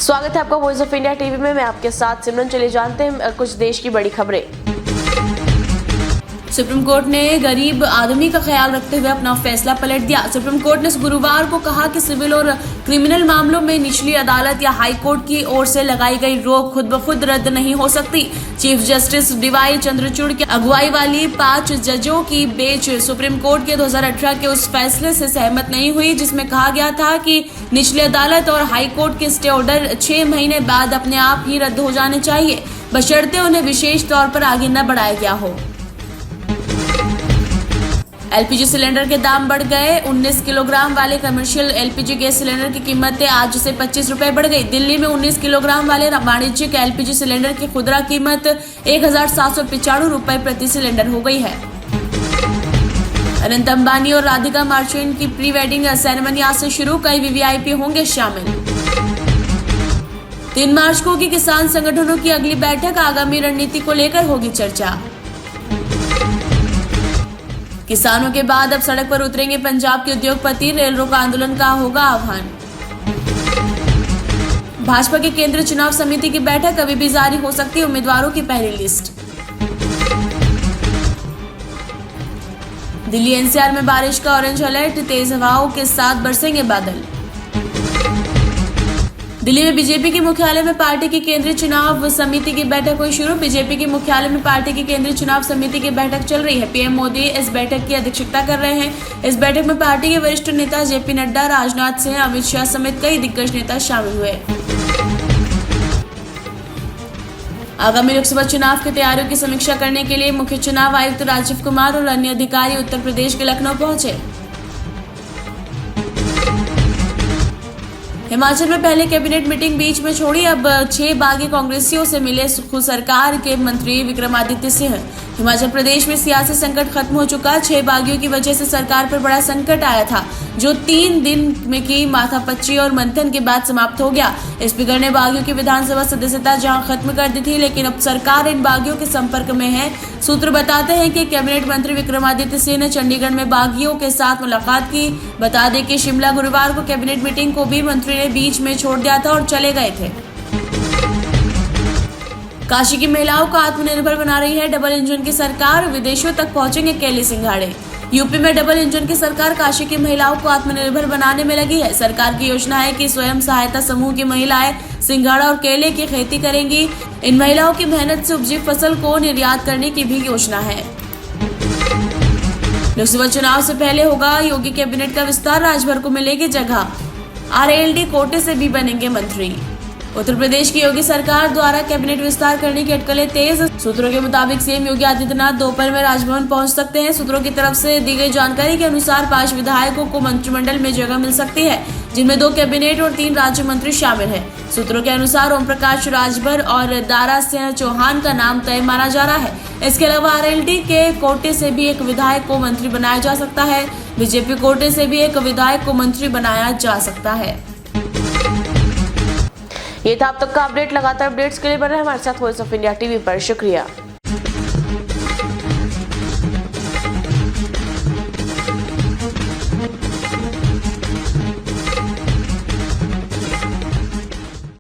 स्वागत है आपका वॉइस ऑफ इंडिया टीवी में। मैं आपके साथ सिमरन। चले जानते हैं कुछ देश की बड़ी खबरें। सुप्रीम कोर्ट ने गरीब आदमी का ख्याल रखते हुए अपना फैसला पलट दिया। सुप्रीम कोर्ट ने गुरुवार को कहा कि सिविल और क्रिमिनल मामलों में निचली अदालत या हाई कोर्ट की ओर से लगाई गई रोक खुद ब खुद रद्द नहीं हो सकती। चीफ जस्टिस डीवाई चंद्रचूड़ की अगुवाई वाली 5 जजों की बेंच सुप्रीम कोर्ट के 2018 के उस फैसले से सहमत नहीं हुई जिसमें कहा गया था कि निचली अदालत और हाई कोर्ट के स्टे ऑर्डर 6 महीने बाद अपने आप ही रद्द हो जाने चाहिए, बशर्ते उन्हें विशेष तौर पर आगे न बढ़ाया गया हो। एलपीजी सिलेंडर के दाम बढ़ गए। 19 किलोग्राम वाले कमर्शियल एलपीजी गैस सिलेंडर की कीमतें आज से 25 रुपए बढ़ गई। दिल्ली में 19 किलोग्राम वाले वाणिज्यिक एलपीजी सिलेंडर की खुदरा कीमत 1795 रुपए प्रति सिलेंडर हो गई है। अनंत अंबानी और राधिका मार्चेंट की प्री वेडिंग सेरेमनी आज से शुरू, कई वीवीआईपी होंगे शामिल। 3 मार्च को होगी किसान संगठनों की अगली बैठक, आगामी रणनीति को लेकर होगी चर्चा। किसानों के बाद अब सड़क पर उतरेंगे पंजाब के उद्योगपति, रेल रोको आंदोलन का होगा आह्वान। भाजपा के केंद्रीय चुनाव समिति की बैठक, अभी भी जारी हो सकती है उम्मीदवारों की पहली लिस्ट। दिल्ली एनसीआर में बारिश का ऑरेंज अलर्ट, तेज हवाओं के साथ बरसेंगे बादल। दिल्ली में बीजेपी के मुख्यालय में पार्टी की केंद्रीय चुनाव समिति की बैठक हुई शुरू। बीजेपी के मुख्यालय में पार्टी की केंद्रीय चुनाव समिति की बैठक चल रही है। पीएम मोदी इस बैठक की अध्यक्षता कर रहे हैं। इस बैठक में पार्टी के वरिष्ठ नेता जेपी नड्डा, राजनाथ सिंह, अमित शाह समेत कई दिग्गज नेता शामिल हुए। आगामी लोकसभा चुनाव की तैयारियों की समीक्षा करने के लिए मुख्य चुनाव आयुक्त राजीव कुमार और अन्य अधिकारी उत्तर प्रदेश के लखनऊ पहुंचे। हिमाचल में पहले कैबिनेट मीटिंग बीच में छोड़ी, अब 6 बागी कांग्रेसियों से मिले सरकार के मंत्री विक्रमादित्य सिंह। हिमाचल प्रदेश में सियासी संकट खत्म हो चुका। 6 बागियों की वजह से सरकार पर बड़ा संकट आया था, जो 3 दिन में की माथापच्ची और मंथन के बाद समाप्त हो गया। स्पीकर ने बागियों की विधानसभा सदस्यता जहां खत्म कर दी थी, लेकिन अब सरकार इन बागियों के संपर्क में है। सूत्र बताते हैं कि कैबिनेट मंत्री विक्रमादित्य सिंह ने चंडीगढ़ में बागियों के साथ मुलाकात की। बता दें कि शिमला गुरुवार को कैबिनेट मीटिंग को भी मंत्री ने बीच में छोड़ दिया था और चले गए थे। काशी की महिलाओं को आत्मनिर्भर बना रही है डबल इंजन की सरकार, विदेशों तक पहुंचेंगे केले सिंघाड़े। यूपी में डबल इंजन की सरकार काशी की महिलाओं को आत्मनिर्भर बनाने में लगी है। सरकार की योजना है कि स्वयं सहायता समूह की महिलाएं सिंघाड़ा और केले की खेती करेंगी। इन महिलाओं की मेहनत से उपजी फसल को निर्यात करने की भी योजना है। लोकसभा चुनाव से पहले होगा योगी कैबिनेट का विस्तार, राजभर को मिलेगी जगह। आरएलडी कोटे से भी बनेंगे मंत्री। उत्तर प्रदेश की योगी सरकार द्वारा कैबिनेट विस्तार करने की अटकलें तेज। सूत्रों के मुताबिक सीएम योगी आदित्यनाथ दोपहर में राजभवन पहुंच सकते हैं। सूत्रों की तरफ से दी गई जानकारी के अनुसार 5 विधायकों को मंत्रिमंडल में जगह मिल सकती है, जिनमें 2 कैबिनेट और 3 राज्य मंत्री शामिल हैं। सूत्रों के अनुसार ओम प्रकाश राजभर और दारा सिंह चौहान का नाम तय माना जा रहा है। इसके अलावा आरएलडी के कोटे से भी एक विधायक को मंत्री बनाया जा सकता है। बीजेपी कोटे से भी एक विधायक को मंत्री बनाया जा सकता है। ये था अब तक का अपडेट। लगातार अपडेट्स के लिए बने रहे हमारे साथ वॉइस ऑफ इंडिया टीवी पर। शुक्रिया।